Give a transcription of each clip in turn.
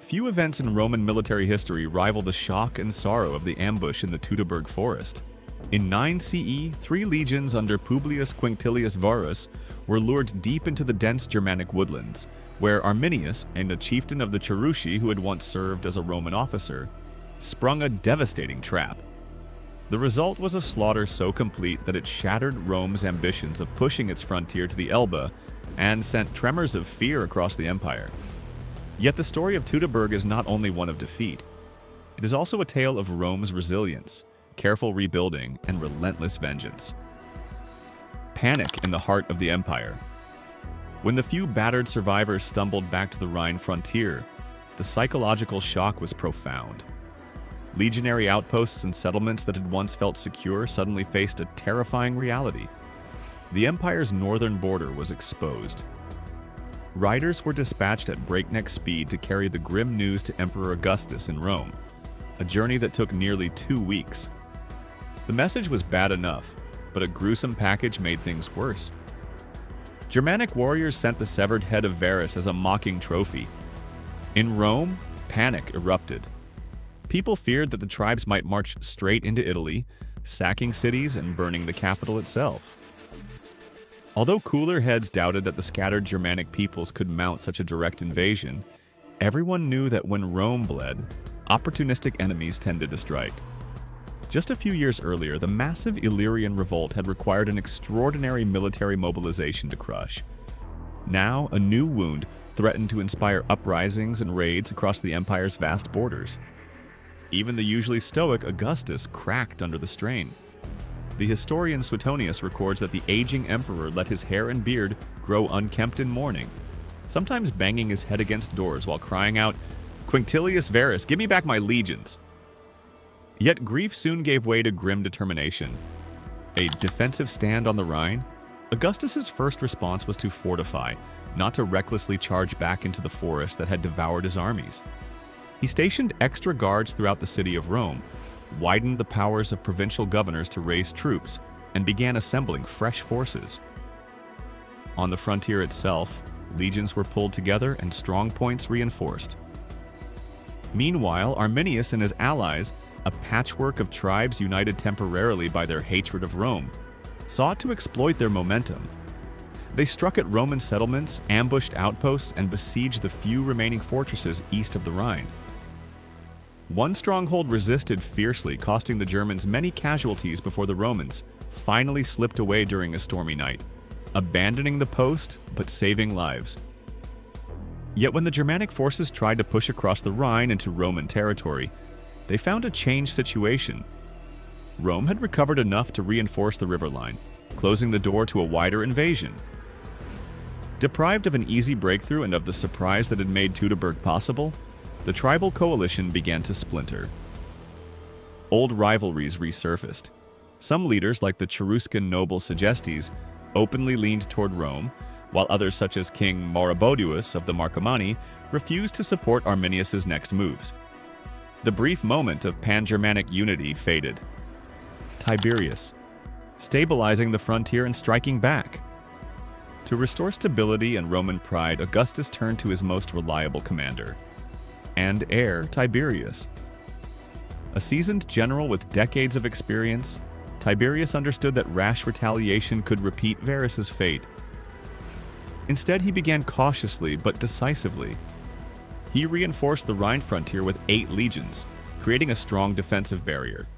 Few events in Roman military history rival the shock and sorrow of the ambush in the Teutoburg Forest. In 9 CE, 3 legions under Publius Quinctilius Varus were lured deep into the dense Germanic woodlands, where Arminius, and a chieftain of the Cherusci who had once served as a Roman officer, sprung a devastating trap. The result was a slaughter so complete that it shattered Rome's ambitions of pushing its frontier to the Elbe and sent tremors of fear across the empire. Yet the story of Teutoburg is not only one of defeat. It is also a tale of Rome's resilience, careful rebuilding, and relentless vengeance. Panic in the heart of the empire. When the few battered survivors stumbled back to the Rhine frontier, the psychological shock was profound. Legionary outposts and settlements that had once felt secure suddenly faced a terrifying reality. The empire's northern border was exposed. Riders were dispatched at breakneck speed to carry the grim news to Emperor Augustus in Rome, a journey that took nearly 2 weeks. The message was bad enough, but a gruesome package made things worse. Germanic warriors sent the severed head of Varus as a mocking trophy. In Rome, panic erupted. People feared that the tribes might march straight into Italy, sacking cities and burning the capital itself. Although cooler heads doubted that the scattered Germanic peoples could mount such a direct invasion, everyone knew that when Rome bled, opportunistic enemies tended to strike. Just a few years earlier, the massive Illyrian revolt had required an extraordinary military mobilization to crush. Now, a new wound threatened to inspire uprisings and raids across the empire's vast borders. Even the usually stoic Augustus cracked under the strain. The historian Suetonius records that the aging emperor let his hair and beard grow unkempt in mourning, sometimes banging his head against doors while crying out, "Quinctilius Varus, give me back my legions!" Yet grief soon gave way to grim determination. A defensive stand on the Rhine, Augustus's first response was to fortify, not to recklessly charge back into the forest that had devoured his armies. He stationed extra guards throughout the city of Rome, widened the powers of provincial governors to raise troops, and began assembling fresh forces. On the frontier itself, legions were pulled together and strong points reinforced. Meanwhile, Arminius and his allies, a patchwork of tribes united temporarily by their hatred of Rome, sought to exploit their momentum. They struck at Roman settlements, ambushed outposts, and besieged the few remaining fortresses east of the Rhine. One stronghold resisted fiercely, costing the Germans many casualties before the Romans finally slipped away during a stormy night, abandoning the post but saving lives. Yet when the Germanic forces tried to push across the Rhine into Roman territory, they found a changed situation. Rome had recovered enough to reinforce the river line, closing the door to a wider invasion. Deprived of an easy breakthrough and of the surprise that had made Teutoburg possible, the tribal coalition began to splinter. Old rivalries resurfaced. Some leaders, like the Cheruscan noble Segestes, openly leaned toward Rome, while others such as King Maurobodius of the Marcomanni refused to support Arminius's next moves. The brief moment of pan-Germanic unity faded. Tiberius, stabilizing the frontier and striking back. To restore stability and Roman pride, Augustus turned to his most reliable commander, and heir, Tiberius. A seasoned general with decades of experience, Tiberius understood that rash retaliation could repeat Varus's fate. Instead, he began cautiously but decisively. He reinforced the Rhine frontier with 8 legions, creating a strong defensive barrier.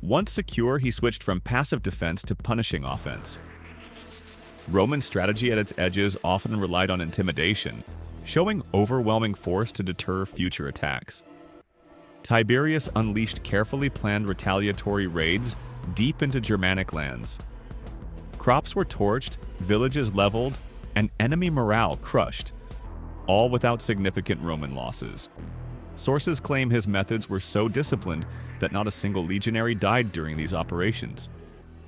Once secure, he switched from passive defense to punishing offense. Roman strategy at its edges often relied on intimidation, showing overwhelming force to deter future attacks. Tiberius unleashed carefully planned retaliatory raids deep into Germanic lands. Crops were torched, villages leveled, and enemy morale crushed, all without significant Roman losses. Sources claim his methods were so disciplined that not a single legionary died during these operations,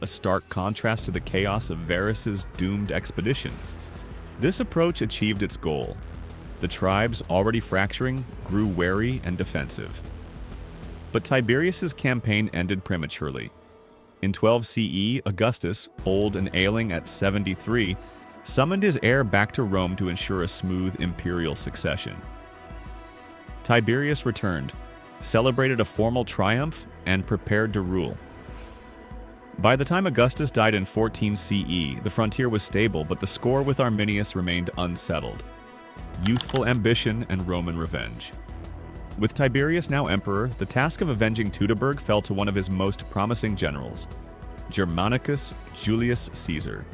a stark contrast to the chaos of Varus's doomed expedition. This approach achieved its goal. The tribes, already fracturing, grew wary and defensive. But Tiberius's campaign ended prematurely. In 12 CE, Augustus, old and ailing at 73, summoned his heir back to Rome to ensure a smooth imperial succession. Tiberius returned, celebrated a formal triumph, and prepared to rule. By the time Augustus died in 14 CE, the frontier was stable, but the score with Arminius remained unsettled. Youthful ambition and Roman revenge. With Tiberius now emperor, the task of avenging Teutoburg fell to one of his most promising generals, Germanicus Julius Caesar.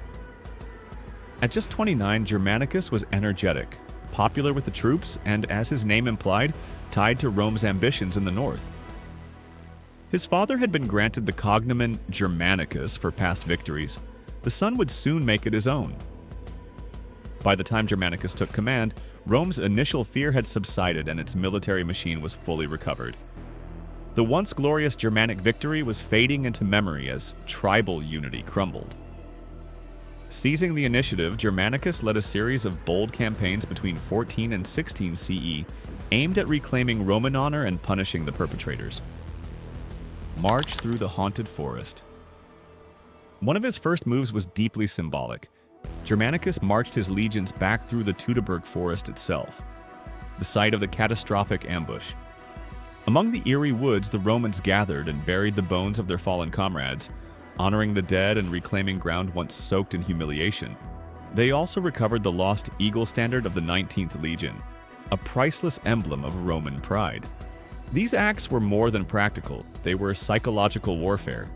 At just 29, Germanicus was energetic, popular with the troops, and, as his name implied, tied to Rome's ambitions in the north. His father had been granted the cognomen Germanicus for past victories. The son would soon make it his own. By the time Germanicus took command, Rome's initial fear had subsided and its military machine was fully recovered. The once glorious Germanic victory was fading into memory as tribal unity crumbled. Seizing the initiative, Germanicus led a series of bold campaigns between 14 and 16 CE, aimed at reclaiming Roman honor and punishing the perpetrators. March through the haunted forest. One of his first moves was deeply symbolic. Germanicus marched his legions back through the Teutoburg Forest itself, the site of the catastrophic ambush. Among the eerie woods, the Romans gathered and buried the bones of their fallen comrades, honoring the dead and reclaiming ground once soaked in humiliation. They also recovered the lost eagle standard of the 19th Legion, a priceless emblem of Roman pride. These acts were more than practical, they were psychological warfare.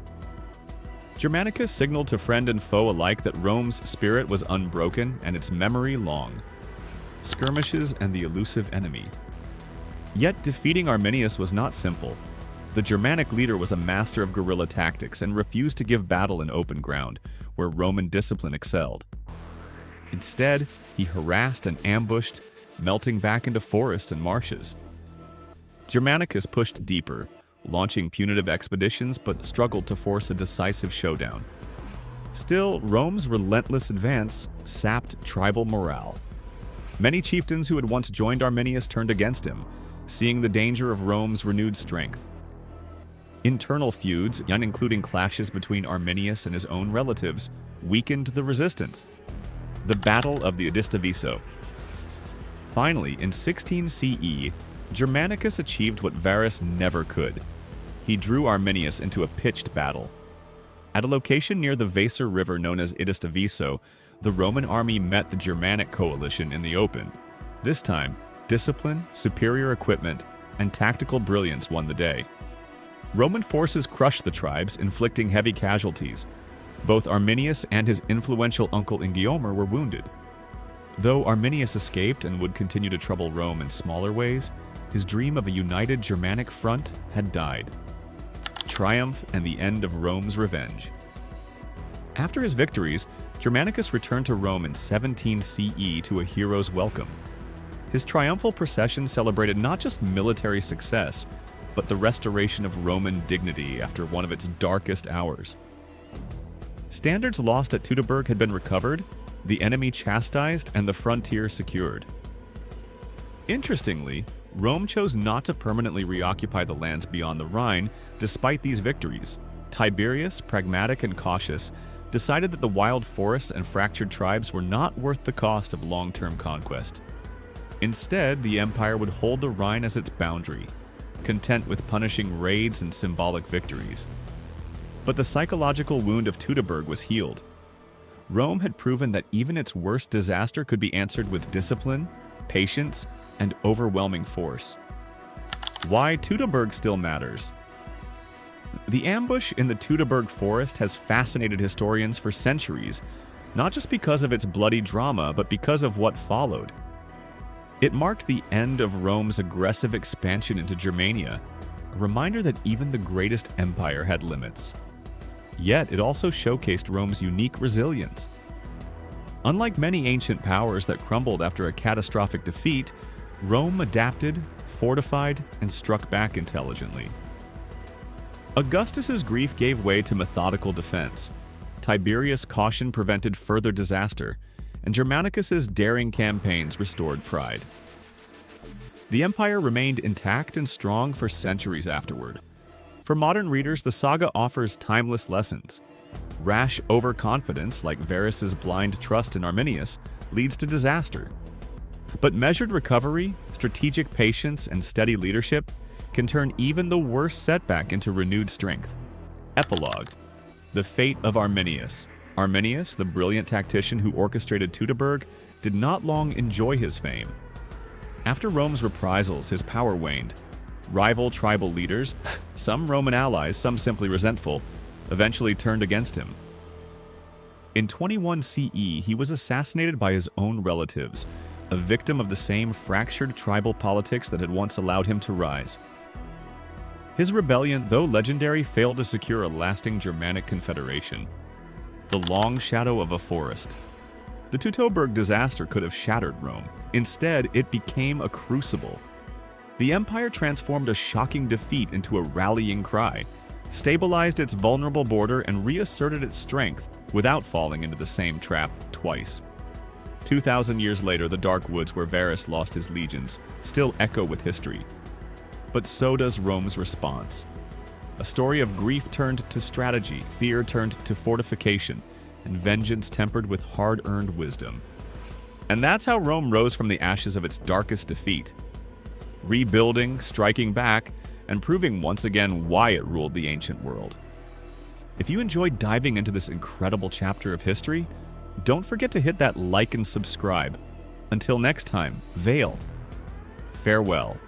Germanicus signaled to friend and foe alike that Rome's spirit was unbroken and its memory long. Skirmishes and the elusive enemy. Yet defeating Arminius was not simple. The Germanic leader was a master of guerrilla tactics and refused to give battle in open ground, where Roman discipline excelled. Instead, he harassed and ambushed, melting back into forests and marshes. Germanicus pushed deeper, launching punitive expeditions but struggled to force a decisive showdown. Still, Rome's relentless advance sapped tribal morale. Many chieftains who had once joined Arminius turned against him, seeing the danger of Rome's renewed strength. Internal feuds, including clashes between Arminius and his own relatives, weakened the resistance. The Battle of the Teutoburg. Finally, in 16 CE, Germanicus achieved what Varus never could. He drew Arminius into a pitched battle. At a location near the Weser River known as Teutoburg, the Roman army met the Germanic coalition in the open. This time, discipline, superior equipment, and tactical brilliance won the day. Roman forces crushed the tribes, inflicting heavy casualties. Both Arminius and his influential uncle Ingiomer were wounded. Though Arminius escaped and would continue to trouble Rome in smaller ways, his dream of a united Germanic front had died. Triumph and the end of Rome's revenge. After his victories, Germanicus returned to Rome in 17 CE to a hero's welcome. His triumphal procession celebrated not just military success, but the restoration of Roman dignity after one of its darkest hours. Standards lost at Teutoburg had been recovered, the enemy chastised, and the frontier secured. Interestingly, Rome chose not to permanently reoccupy the lands beyond the Rhine despite these victories. Tiberius, pragmatic and cautious, decided that the wild forests and fractured tribes were not worth the cost of long-term conquest. Instead, the empire would hold the Rhine as its boundary, content with punishing raids and symbolic victories. But the psychological wound of Teutoburg was healed. Rome had proven that even its worst disaster could be answered with discipline, patience, and overwhelming force. Why Teutoburg still matters. The ambush in the Teutoburg Forest has fascinated historians for centuries, not just because of its bloody drama, but because of what followed. It marked the end of Rome's aggressive expansion into Germania, a reminder that even the greatest empire had limits. Yet it also showcased Rome's unique resilience. Unlike many ancient powers that crumbled after a catastrophic defeat, Rome adapted, fortified, and struck back intelligently. Augustus's grief gave way to methodical defense. Tiberius' caution prevented further disaster, and Germanicus's daring campaigns restored pride. The empire remained intact and strong for centuries afterward. For modern readers, the saga offers timeless lessons. Rash overconfidence, like Varus's blind trust in Arminius, leads to disaster. But measured recovery, Strategic patience and steady leadership can turn even the worst setback into renewed strength. Epilogue: The fate of Arminius. Arminius, the brilliant tactician who orchestrated Teutoburg, did not long enjoy his fame. After Rome's reprisals, his power waned. Rival tribal leaders, some Roman allies, some simply resentful, eventually turned against him. In 21 CE, he was assassinated by his own relatives, a victim of the same fractured tribal politics that had once allowed him to rise. His rebellion, though legendary, failed to secure a lasting Germanic confederation. The long shadow of a forest. The Teutoburg disaster could have shattered Rome. Instead, it became a crucible. The empire transformed a shocking defeat into a rallying cry, stabilized its vulnerable border, and reasserted its strength without falling into the same trap twice. 2,000 years later, the dark woods where Varus lost his legions still echo with history. But so does Rome's response. A story of grief turned to strategy, fear turned to fortification, and vengeance tempered with hard-earned wisdom. And that's how Rome rose from the ashes of its darkest defeat, rebuilding, striking back, and proving once again why it ruled the ancient world. If you enjoyed diving into this incredible chapter of history, don't forget to hit that like and subscribe. Until next time, Vail, farewell,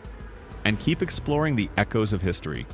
and keep exploring the echoes of history.